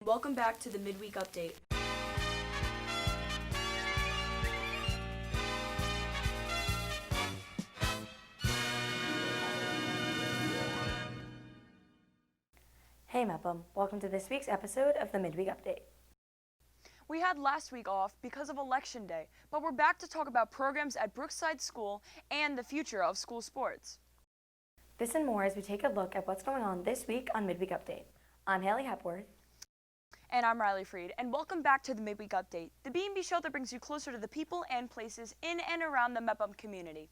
Welcome back to the Midweek Update. Hey Mepham, welcome to this week's episode of the Midweek Update. We had last week off because of Election Day, but we're back to talk about programs at Brookside School and the future of school sports. This and more as we take a look at what's going on this week on Midweek Update. I'm Haley Hepworth. And I'm Riley Freed, and welcome back to the Midweek Update, the B&B show that brings you closer to the people and places in and around the Mepham community.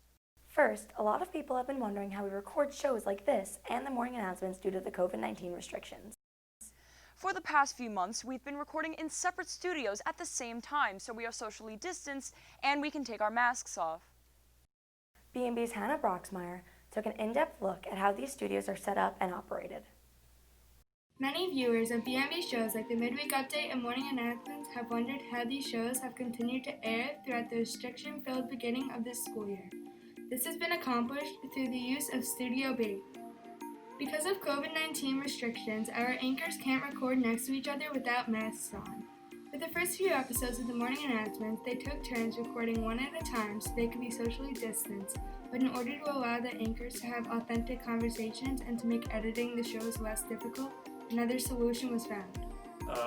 First, a lot of people have been wondering how we record shows like this and the morning announcements due to the COVID-19 restrictions. For the past few months, we've been recording in separate studios at the same time, so we are socially distanced and we can take our masks off. B&B's Hannah Broxmeyer took an in-depth look at how these studios are set up and operated. Many viewers of B&B shows like the Midweek Update and Morning Announcements have wondered how these shows have continued to air throughout the restriction-filled beginning of this school year. This has been accomplished through the use of Studio B. Because of COVID-19 restrictions, our anchors can't record next to each other without masks on. For the first few episodes of the Morning Announcements, they took turns recording one at a time so they could be socially distanced, but in order to allow the anchors to have authentic conversations and to make editing the shows less difficult, another solution was found.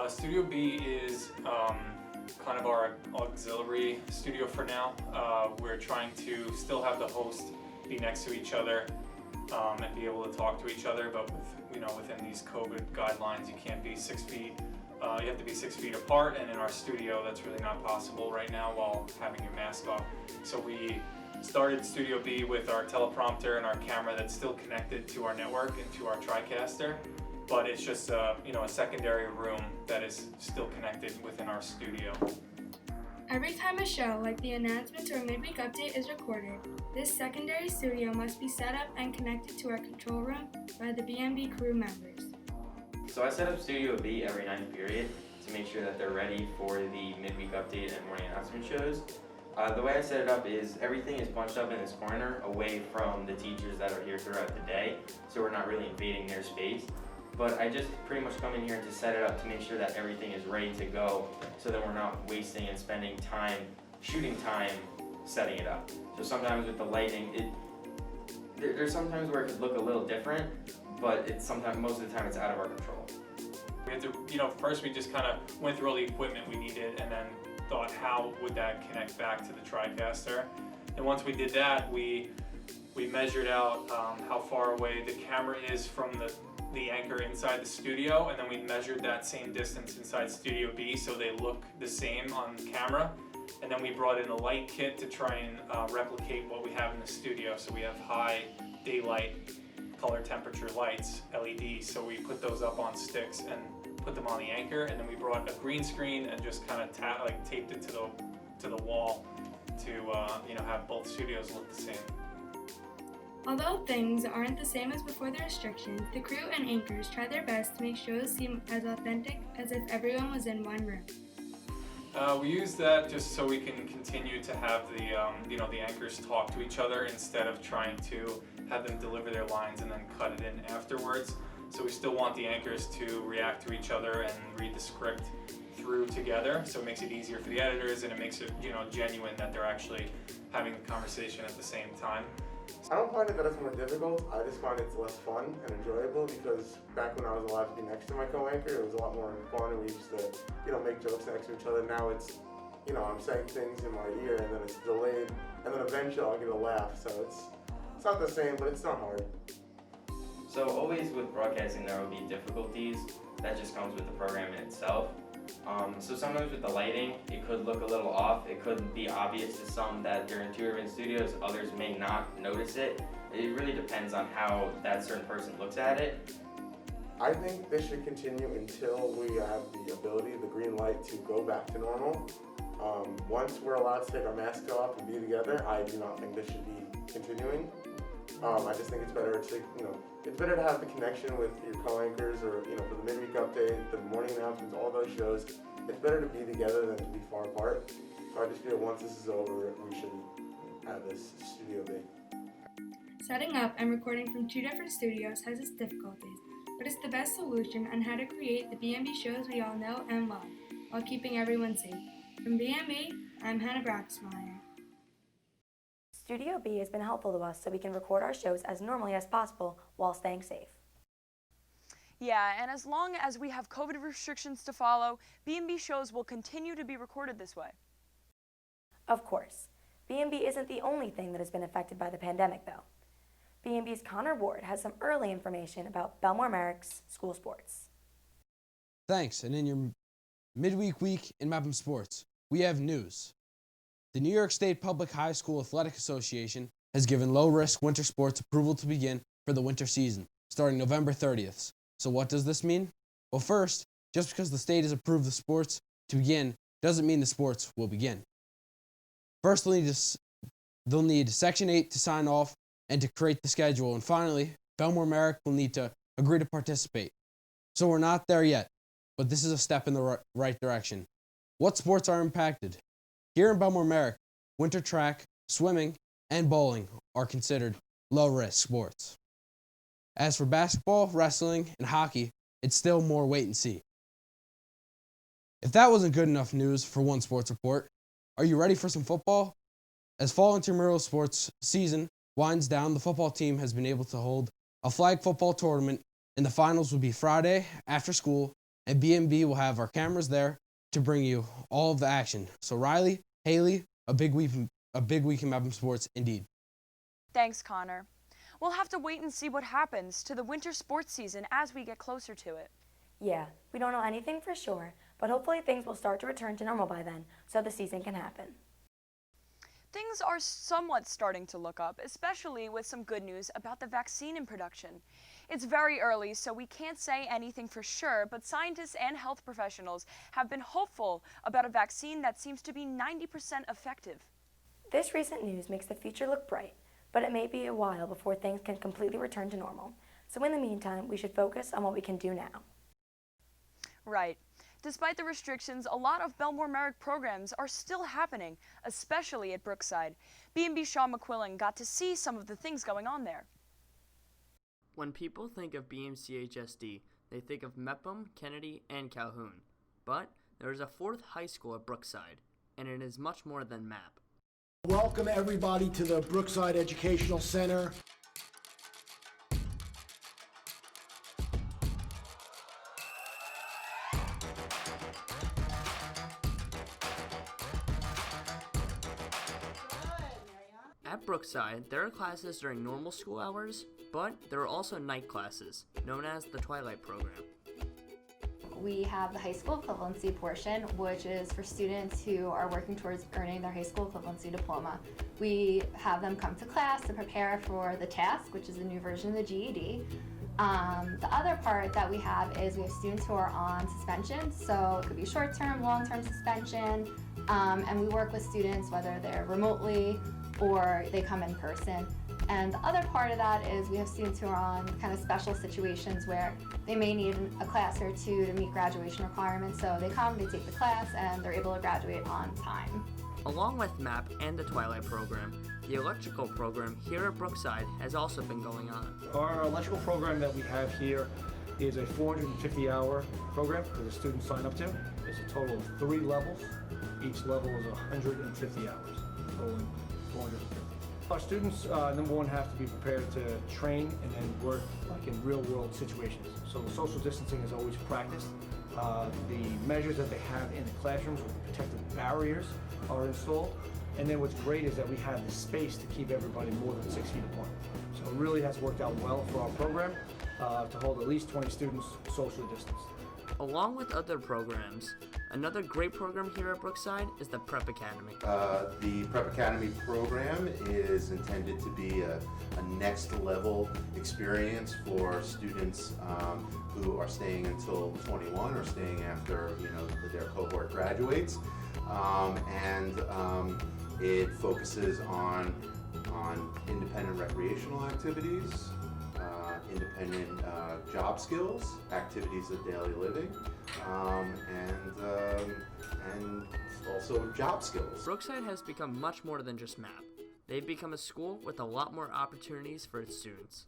Studio B is kind of our auxiliary studio for now. We're trying to still have the host be next to each other and be able to talk to each other, but within these COVID guidelines, you can't be 6 feet. You have to be 6 feet apart, and in our studio, that's really not possible right now while having your mask off. So we started Studio B with our teleprompter and our camera that's still connected to our network and to our TriCaster. But it's just a secondary room that is still connected within our studio. Every time a show, like the announcements or Midweek Update, is recorded, this secondary studio must be set up and connected to our control room by the B&B crew members. So I set up Studio B every ninth period to make sure that they're ready for the Midweek Update and Morning Announcement shows. The way I set it up is everything is bunched up in this corner away from the teachers that are here throughout the day, so we're not really invading their space. But I just pretty much come in here to set it up to make sure that everything is ready to go so that we're not wasting and spending time, shooting time, setting it up. So sometimes with the lighting, there's sometimes where it could look a little different, but most of the time it's out of our control. We had to, first we just kind of went through all the equipment we needed and then thought how would that connect back to the TriCaster. And once we did that, we measured out how far away the camera is from the anchor inside the studio, and then we measured that same distance inside Studio B so they look the same on camera. And then we brought in a light kit to try and replicate what we have in the studio. So we have high daylight color temperature lights, LEDs, so we put those up on sticks and put them on the anchor, and then we brought a green screen and just kind of taped it to the wall to have both studios look the same. Although things aren't the same as before the restrictions, the crew and anchors try their best to make shows seem as authentic as if everyone was in one room. We use that just so we can continue to have the anchors talk to each other instead of trying to have them deliver their lines and then cut it in afterwards. So we still want the anchors to react to each other and read the script through together. So it makes it easier for the editors, and it makes it genuine that they're actually having the conversation at the same time. I don't find it that it's more difficult. I just find it's less fun and enjoyable because back when I was allowed to be next to my co-anchor, it was a lot more fun, and we used to, make jokes next to each other. Now it's, I'm saying things in my ear and then it's delayed, and then eventually I'll get a laugh. So it's not the same, but it's not hard. So always with broadcasting there will be difficulties. That just comes with the program in itself. So sometimes with the lighting, it could look a little off. It could be obvious to some that they're in two different studios. Others may not notice it. It really depends on how that certain person looks at it. I think this should continue until we have the ability, the green light, to go back to normal. Once we're allowed to take our masks off and be together, I do not think this should be continuing. I just think it's better to have the connection with your co-anchors, or for the midweek update, the morning announcements, all those shows. It's better to be together than to be far apart. So I just feel once this is over, we should have this Studio B. Setting up and recording from two different studios has its difficulties, What is the best solution on how to create the B&B shows we all know and love while keeping everyone safe? From B&B, I'm Hannah Braxmeyer. Studio B has been helpful to us so we can record our shows as normally as possible while staying safe. Yeah, and as long as we have COVID restrictions to follow, B&B shows will continue to be recorded this way. Of course, B&B isn't the only thing that has been affected by the pandemic, though. B&B's Connor Ward has some early information about Bellmore-Merrick's school sports. Thanks, and in your midweek week in Mepham Sports, we have news. The New York State Public High School Athletic Association has given low-risk winter sports approval to begin for the winter season, starting November 30th. So what does this mean? Well, first, just because the state has approved the sports to begin doesn't mean the sports will begin. First, they'll need Section 8 to sign off and to create the schedule. And finally, Bellmore-Merrick will need to agree to participate. So we're not there yet, but this is a step in the right direction. What sports are impacted? Here in Bellmore-Merrick, winter track, swimming, and bowling are considered low-risk sports. As for basketball, wrestling, and hockey, it's still more wait and see. If that wasn't good enough news for one sports report, are you ready for some football? As fall intramural sports season winds down, the football team has been able to hold a flag football tournament, and the finals will be Friday after school, and B&B will have our cameras there to bring you all of the action. So Riley, Haley, a big week in Mepham Sports indeed. Thanks, Connor. We'll have to wait and see what happens to the winter sports season as we get closer to it. Yeah, we don't know anything for sure, but hopefully things will start to return to normal by then so the season can happen. Things are somewhat starting to look up, especially with some good news about the vaccine in production. It's very early, so we can't say anything for sure, but scientists and health professionals have been hopeful about a vaccine that seems to be 90% effective. This recent news makes the future look bright, but it may be a while before things can completely return to normal. So in the meantime, we should focus on what we can do now. Right. Despite the restrictions, a lot of Bellmore-Merrick programs are still happening, especially at Brookside. B&B Sean McQuillan got to see some of the things going on there. When people think of BMCHSD, they think of Mepham, Kennedy, and Calhoun. But there is a fourth high school at Brookside, and it is much more than MAP. Welcome everybody to the Brookside Educational Center. At Brookside, there are classes during normal school hours, but there are also night classes, known as the Twilight Program. We have the high school equivalency portion, which is for students who are working towards earning their high school equivalency diploma. We have them come to class to prepare for the task, which is the new version of the GED. The other part that we have is we have students who are on suspension, so it could be short-term, long-term suspension, and we work with students whether they're remotely or they come in person. And the other part of that is we have students who are on kind of special situations where they may need a class or two to meet graduation requirements. So they come, they take the class, and they're able to graduate on time. Along with MAP and the Twilight Program, the electrical program here at Brookside has also been going on. Our electrical program that we have here is a 450-hour program that the students sign up to. It's a total of 3 levels. Each level is 150 hours, totaling 450. Our students, number one, have to be prepared to train and then work like in real-world situations. So the social distancing is always practiced. The measures that they have in the classrooms with protective barriers are installed. And then what's great is that we have the space to keep everybody more than 6 feet apart. So it really has worked out well for our program to hold at least 20 students socially distanced. Along with other programs, another great program here at Brookside is the Prep Academy. The Prep Academy program is intended to be a next level experience for students who are staying until 21 or staying after their cohort graduates, and it focuses on independent recreational activities, independent job skills, activities of daily living, and also job skills. Brookside has become much more than just MAP. They've become a school with a lot more opportunities for its students.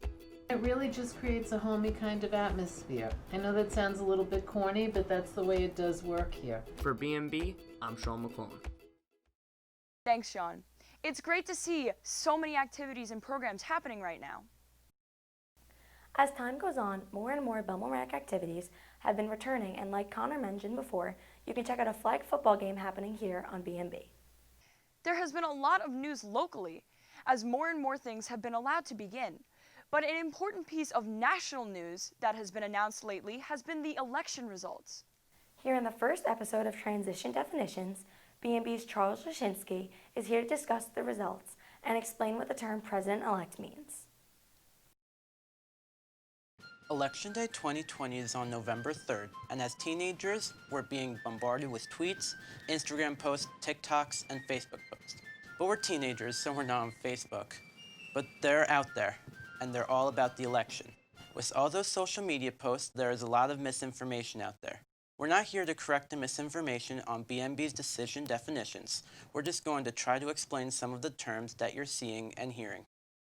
It really just creates a homey kind of atmosphere. I know that sounds a little bit corny, but that's the way it does work here. For BMB, I'm Sean McClone. Thanks, Sean. It's great to see so many activities and programs happening right now. As time goes on, more and more Bellmore-Merrick activities have been returning, and like Connor mentioned before, you can check out a flag football game happening here on BMB. There has been a lot of news locally, as more and more things have been allowed to begin. But an important piece of national news that has been announced lately has been the election results. Here in the first episode of Transition Definitions, BMB's Charles Lashinsky is here to discuss the results and explain what the term President-elect means. Election Day 2020 is on November 3rd, and as teenagers, we're being bombarded with tweets, Instagram posts, TikToks, and Facebook posts. But we're teenagers, so we're not on Facebook. But they're out there, and they're all about the election. With all those social media posts, there is a lot of misinformation out there. We're not here to correct the misinformation on BMB's decision definitions. We're just going to try to explain some of the terms that you're seeing and hearing.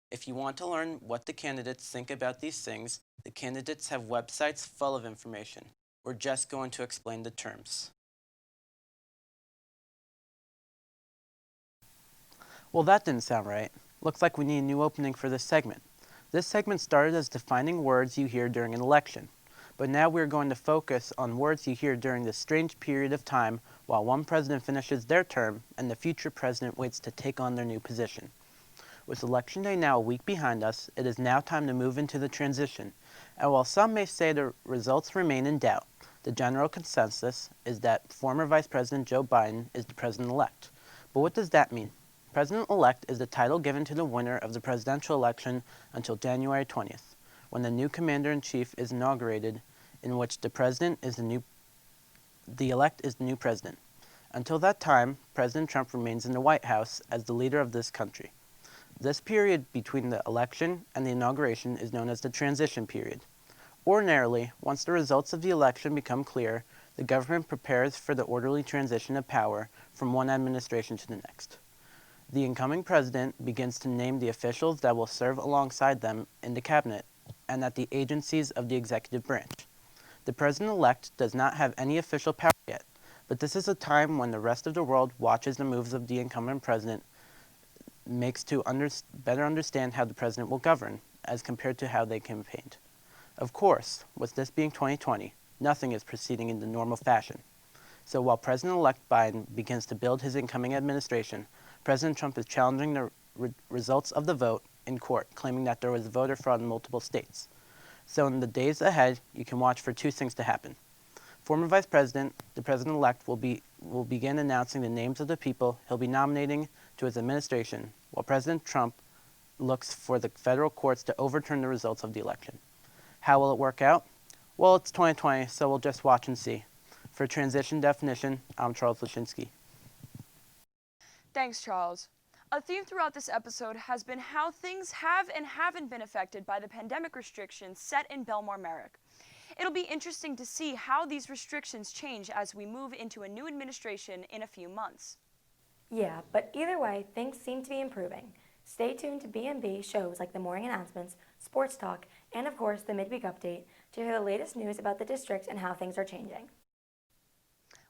If you want to learn what the candidates think about these things, the candidates have websites full of information. We're just going to explain the terms. Well, that didn't sound right. Looks like we need a new opening for this segment. This segment started as defining words you hear during an election, but now we're going to focus on words you hear during this strange period of time while one president finishes their term and the future president waits to take on their new position. With Election Day now a week behind us, it is now time to move into the transition. And while some may say the results remain in doubt, the general consensus is that former Vice President Joe Biden is the president-elect. But what does that mean? President-elect is the title given to the winner of the presidential election until January 20th, when the new commander-in-chief is inaugurated, in which the elect is the new president. Until that time, President Trump remains in the White House as the leader of this country. This period between the election and the inauguration is known as the transition period. Ordinarily, once the results of the election become clear, the government prepares for the orderly transition of power from one administration to the next. The incoming president begins to name the officials that will serve alongside them in the cabinet and at the agencies of the executive branch. The president-elect does not have any official power yet, but this is a time when the rest of the world watches the moves of the incumbent president makes to better understand how the president will govern as compared to how they campaigned. Of course, with this being 2020, nothing is proceeding in the normal fashion. So while President-elect Biden begins to build his incoming administration, President Trump is challenging the results of the vote in court, claiming that there was voter fraud in multiple states. So in the days ahead, you can watch for two things to happen. Former Vice President, the President-elect, will begin announcing the names of the people he'll be nominating to his administration, while President Trump looks for the federal courts to overturn the results of the election. How will it work out? Well, it's 2020, so we'll just watch and see. For Transition Definition, I'm Charles Lashinsky. Thanks, Charles. A theme throughout this episode has been how things have and haven't been affected by the pandemic restrictions set in Bellmore-Merrick. It'll be interesting to see how these restrictions change as we move into a new administration in a few months. Yeah, but either way, things seem to be improving. Stay tuned to BMB shows like the morning announcements, sports talk, and of course the midweek update to hear the latest news about the district and how things are changing.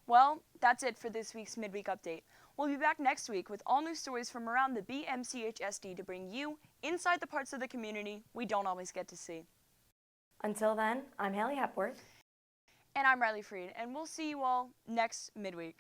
Well, that's it for this week's Midweek Update. We'll be back next week with all new stories from around the BMCHSD to bring you inside the parts of the community we don't always get to see. Until then, I'm Haley Hepworth. And I'm Riley Freed, and we'll see you all next midweek.